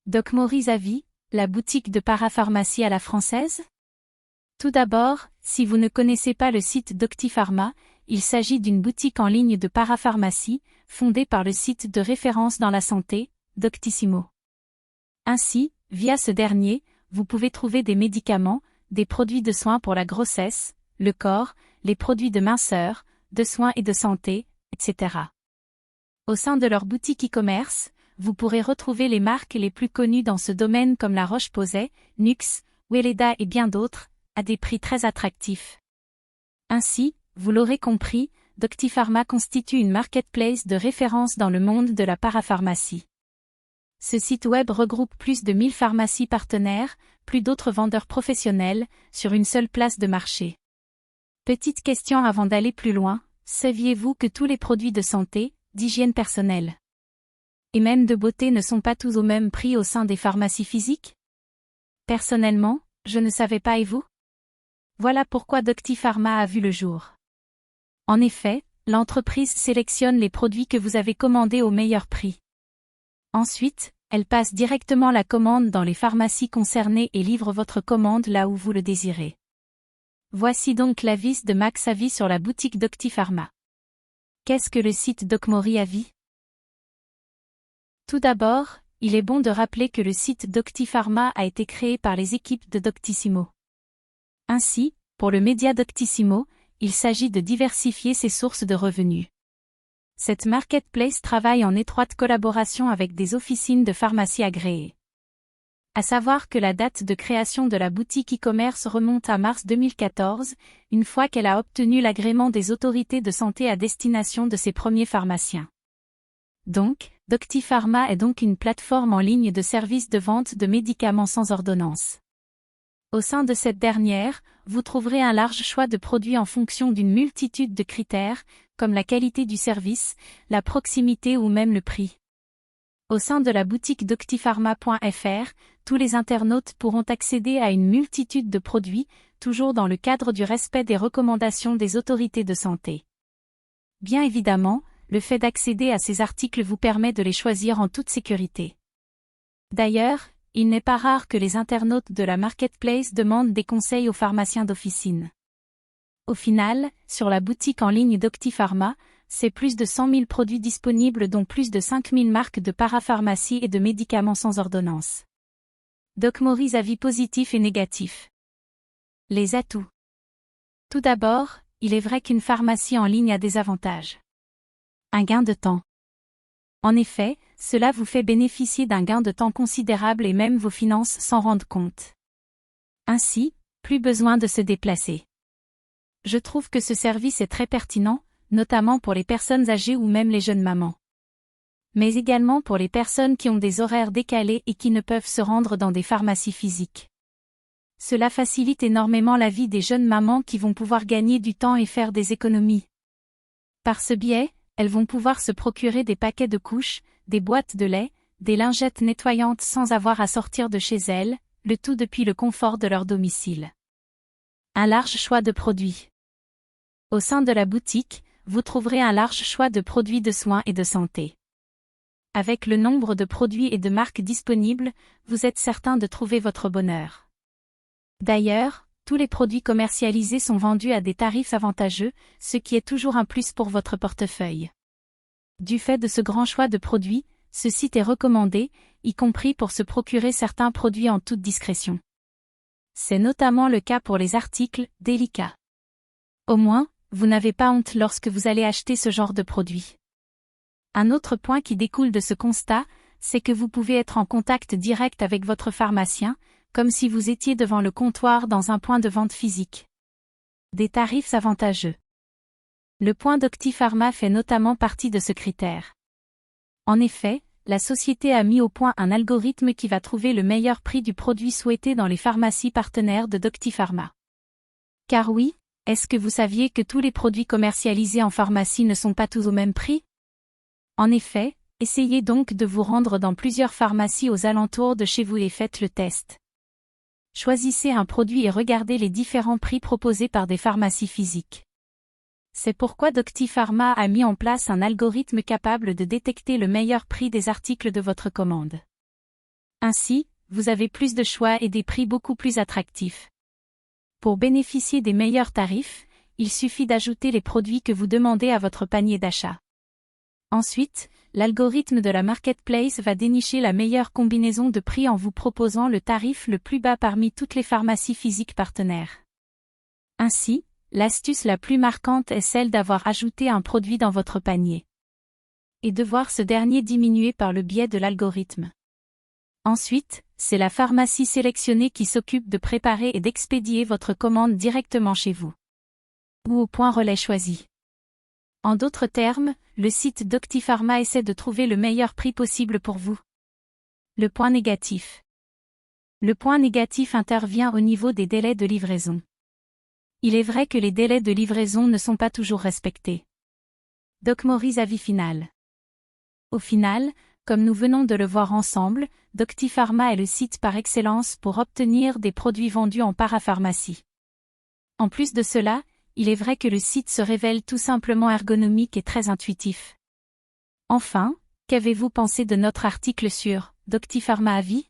DocMoris Avis, la boutique de parapharmacie à la française? Tout d'abord, si vous ne connaissez pas le site DoctiPharma, il s'agit d'une boutique en ligne de parapharmacie, fondée par le site de référence dans la santé, Doctissimo. Ainsi, via ce dernier, vous pouvez trouver des médicaments, des produits de soins pour la grossesse, le corps, les produits de minceur, de soins et de santé, etc. Au sein de leur boutique e-commerce, vous pourrez retrouver les marques les plus connues dans ce domaine comme La Roche-Posay, Nux, Weleda et bien d'autres, à des prix très attractifs. Ainsi, vous l'aurez compris, DoctiPharma constitue une marketplace de référence dans le monde de la parapharmacie. Ce site web regroupe plus de 1000 pharmacies partenaires, plus d'autres vendeurs professionnels, sur une seule place de marché. Petite question avant d'aller plus loin, saviez-vous que tous les produits de santé, d'hygiène personnelle et même de beauté ne sont pas tous au même prix au sein des pharmacies physiques? Personnellement, je ne savais pas et vous? Voilà pourquoi DoctiPharma a vu le jour. En effet, l'entreprise sélectionne les produits que vous avez commandés au meilleur prix. Ensuite, elle passe directement la commande dans les pharmacies concernées et livre votre commande là où vous le désirez. Voici donc l'avis de Max Avis sur la boutique DoctiPharma. Qu'est-ce que le site DocMoris Avis? Tout d'abord, il est bon de rappeler que le site DoctiPharma a été créé par les équipes de Doctissimo. Ainsi, pour le média Doctissimo, il s'agit de diversifier ses sources de revenus. Cette marketplace travaille en étroite collaboration avec des officines de pharmacie agréées. À savoir que la date de création de la boutique e-commerce remonte à mars 2014, une fois qu'elle a obtenu l'agrément des autorités de santé à destination de ses premiers pharmaciens. Donc, DoctiPharma est donc une plateforme en ligne de services de vente de médicaments sans ordonnance. Au sein de cette dernière, vous trouverez un large choix de produits en fonction d'une multitude de critères, comme la qualité du service, la proximité ou même le prix. Au sein de la boutique doctipharma.fr, tous les internautes pourront accéder à une multitude de produits, toujours dans le cadre du respect des recommandations des autorités de santé. Bien évidemment, le fait d'accéder à ces articles vous permet de les choisir en toute sécurité. D'ailleurs, il n'est pas rare que les internautes de la marketplace demandent des conseils aux pharmaciens d'officine. Au final, sur la boutique en ligne DoctiPharma, c'est plus de 100 000 produits disponibles dont plus de 5 000 marques de parapharmacie et de médicaments sans ordonnance. DocMoris Avis positif et négatif. Les atouts. Tout d'abord, il est vrai qu'une pharmacie en ligne a des avantages. Un gain de temps. En effet, cela vous fait bénéficier d'un gain de temps considérable et même vos finances s'en rendent compte. Ainsi, plus besoin de se déplacer. Je trouve que ce service est très pertinent, notamment pour les personnes âgées ou même les jeunes mamans. Mais également pour les personnes qui ont des horaires décalés et qui ne peuvent se rendre dans des pharmacies physiques. Cela facilite énormément la vie des jeunes mamans qui vont pouvoir gagner du temps et faire des économies. Par ce biais, elles vont pouvoir se procurer des paquets de couches, des boîtes de lait, des lingettes nettoyantes sans avoir à sortir de chez elles, le tout depuis le confort de leur domicile. Un large choix de produits. Au sein de la boutique, vous trouverez un large choix de produits de soins et de santé. Avec le nombre de produits et de marques disponibles, vous êtes certain de trouver votre bonheur. D'ailleurs, tous les produits commercialisés sont vendus à des tarifs avantageux, ce qui est toujours un plus pour votre portefeuille. Du fait de ce grand choix de produits, ce site est recommandé, y compris pour se procurer certains produits en toute discrétion. C'est notamment le cas pour les articles délicats. Au moins, vous n'avez pas honte lorsque vous allez acheter ce genre de produit. Un autre point qui découle de ce constat, c'est que vous pouvez être en contact direct avec votre pharmacien, comme si vous étiez devant le comptoir dans un point de vente physique. Des tarifs avantageux. Le point DoctiPharma fait notamment partie de ce critère. En effet, la société a mis au point un algorithme qui va trouver le meilleur prix du produit souhaité dans les pharmacies partenaires de DoctiPharma. Car oui, est-ce que vous saviez que tous les produits commercialisés en pharmacie ne sont pas tous au même prix? En effet, essayez donc de vous rendre dans plusieurs pharmacies aux alentours de chez vous et faites le test. Choisissez un produit et regardez les différents prix proposés par des pharmacies physiques. C'est pourquoi DoctiPharma a mis en place un algorithme capable de détecter le meilleur prix des articles de votre commande. Ainsi, vous avez plus de choix et des prix beaucoup plus attractifs. Pour bénéficier des meilleurs tarifs, il suffit d'ajouter les produits que vous demandez à votre panier d'achat. Ensuite, l'algorithme de la marketplace va dénicher la meilleure combinaison de prix en vous proposant le tarif le plus bas parmi toutes les pharmacies physiques partenaires. Ainsi, l'astuce la plus marquante est celle d'avoir ajouté un produit dans votre panier et de voir ce dernier diminuer par le biais de l'algorithme. Ensuite, c'est la pharmacie sélectionnée qui s'occupe de préparer et d'expédier votre commande directement chez vous ou au point relais choisi. En d'autres termes, le site DoctiPharma essaie de trouver le meilleur prix possible pour vous. Le point négatif. Le point négatif intervient au niveau des délais de livraison. Il est vrai que les délais de livraison ne sont pas toujours respectés. DocMoris avis final. Au final, comme nous venons de le voir ensemble, DoctiPharma est le site par excellence pour obtenir des produits vendus en parapharmacie. En plus de cela, il est vrai que le site se révèle tout simplement ergonomique et très intuitif. Enfin, qu'avez-vous pensé de notre article sur DoctiPharma avis ?